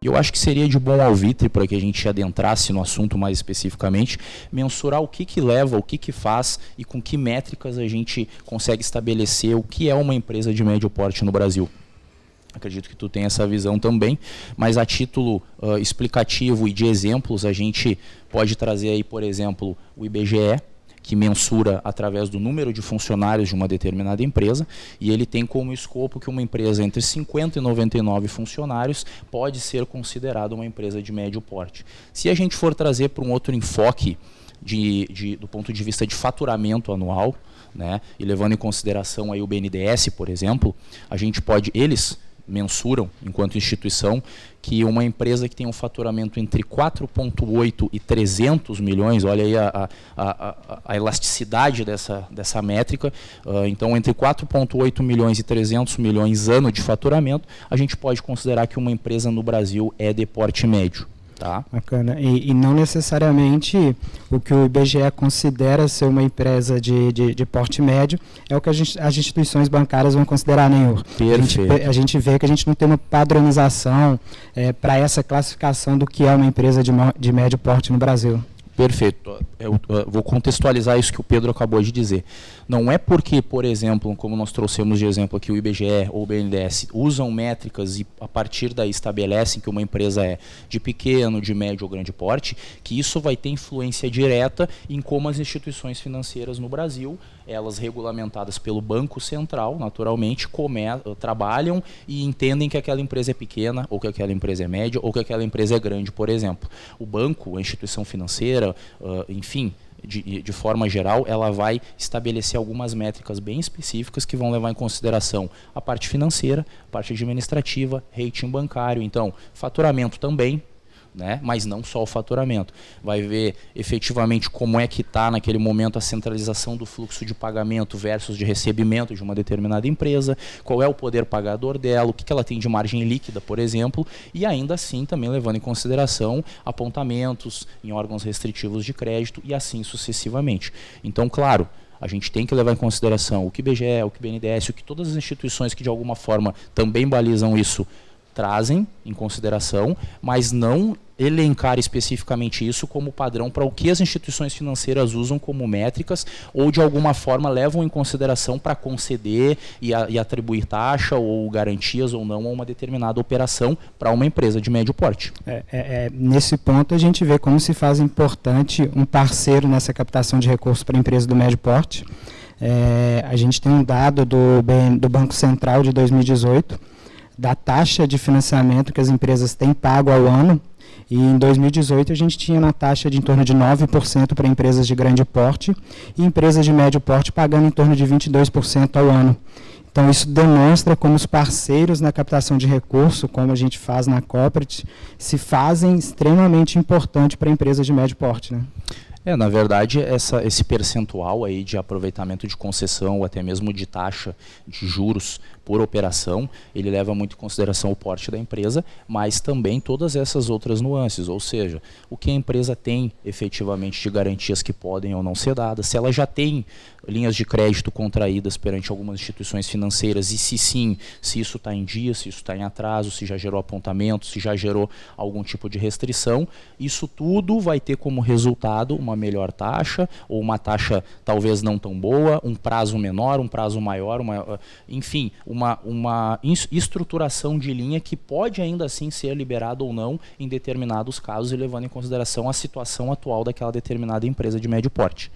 Eu acho que seria de bom alvitre, para que a gente adentrasse no assunto mais especificamente, mensurar o que leva, o que faz e com que métricas a gente consegue estabelecer o que é uma empresa de médio porte no Brasil. Acredito que tu tem essa visão também, mas a título explicativo e de exemplos, a gente pode trazer aí, por exemplo, o IBGE, que mensura através do número de funcionários de uma determinada empresa, e ele tem como escopo que uma empresa entre 50 e 99 funcionários pode ser considerada uma empresa de médio porte. Se a gente for trazer para um outro enfoque do ponto de vista de faturamento anual, né, e levando em consideração aí o BNDES, por exemplo, a gente pode, eles mensuram, enquanto instituição, que uma empresa que tem um faturamento entre 4,8 e 300 milhões, olha aí a elasticidade dessa métrica, então entre 4,8 milhões e 300 milhões ano de faturamento, a gente pode considerar que uma empresa no Brasil é de porte médio. Tá. Bacana. E não necessariamente o que o IBGE considera ser uma empresa de porte médio é o que as instituições bancárias vão considerar, Nenhor. A gente vê que a gente não tem uma padronização para essa classificação do que é uma empresa de médio porte no Brasil. Perfeito. Eu vou contextualizar isso que o Pedro acabou de dizer. Não é porque, por exemplo, como nós trouxemos de exemplo aqui, o IBGE ou o BNDES usam métricas e a partir daí estabelecem que uma empresa é de pequeno, de médio ou grande porte, que isso vai ter influência direta em como as instituições financeiras no Brasil, elas regulamentadas pelo Banco Central, naturalmente, trabalham e entendem que aquela empresa é pequena, ou que aquela empresa é média, ou que aquela empresa é grande, por exemplo. O banco, a instituição financeira, enfim, de forma geral, ela vai estabelecer algumas métricas bem específicas que vão levar em consideração a parte financeira, a parte administrativa, rating bancário, então, faturamento também, né? Mas não só o faturamento. Vai ver efetivamente como é que está naquele momento a centralização do fluxo de pagamento versus de recebimento de uma determinada empresa, qual é o poder pagador dela, o que ela tem de margem líquida, por exemplo, e ainda assim também levando em consideração apontamentos em órgãos restritivos de crédito e assim sucessivamente. Então, claro, a gente tem que levar em consideração o que IBGE, o que BNDES, o que todas as instituições que de alguma forma também balizam isso trazem em consideração, mas não elencar especificamente isso como padrão para o que as instituições financeiras usam como métricas ou de alguma forma levam em consideração para conceder e atribuir taxa ou garantias ou não a uma determinada operação para uma empresa de médio porte. Nesse ponto a gente vê como se faz importante um parceiro nessa captação de recursos para empresas do médio porte. A gente tem um dado do Banco Central de 2018, da taxa de financiamento que as empresas têm pago ao ano, e em 2018 a gente tinha uma taxa de em torno de 9% para empresas de grande porte e empresas de médio porte pagando em torno de 22% ao ano. Então isso demonstra como os parceiros na captação de recurso, como a gente faz na Corporate, se fazem extremamente importante para empresas de médio porte, né? Na verdade, esse percentual aí de aproveitamento de concessão ou até mesmo de taxa de juros por operação, ele leva muito em consideração o porte da empresa, mas também todas essas outras nuances, ou seja, o que a empresa tem efetivamente de garantias que podem ou não ser dadas, se ela já tem linhas de crédito contraídas perante algumas instituições financeiras e se sim, se isso está em dia, se isso está em atraso, se já gerou apontamento, se já gerou algum tipo de restrição, isso tudo vai ter como resultado uma melhor taxa, ou uma taxa talvez não tão boa, um prazo menor, um prazo maior, enfim, uma estruturação de linha que pode ainda assim ser liberada ou não em determinados casos e levando em consideração a situação atual daquela determinada empresa de médio porte.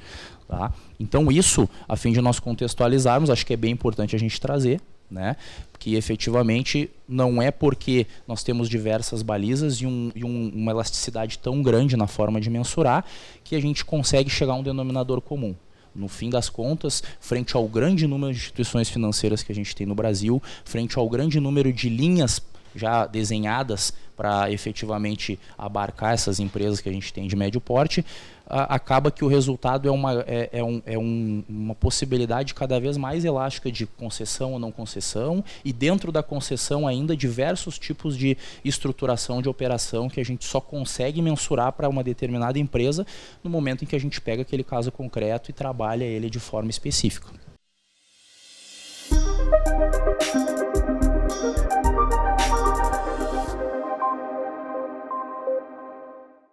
Tá? Então isso, a fim de nós contextualizarmos, acho que é bem importante a gente trazer, né? Que efetivamente não é porque nós temos diversas balizas e uma elasticidade tão grande na forma de mensurar que a gente consegue chegar a um denominador comum. No fim das contas, frente ao grande número de instituições financeiras que a gente tem no Brasil, frente ao grande número de linhas já desenhadas para efetivamente abarcar essas empresas que a gente tem de médio porte, acaba que o resultado é uma possibilidade cada vez mais elástica de concessão ou não concessão, e dentro da concessão ainda diversos tipos de estruturação de operação que a gente só consegue mensurar para uma determinada empresa no momento em que a gente pega aquele caso concreto e trabalha ele de forma específica. Música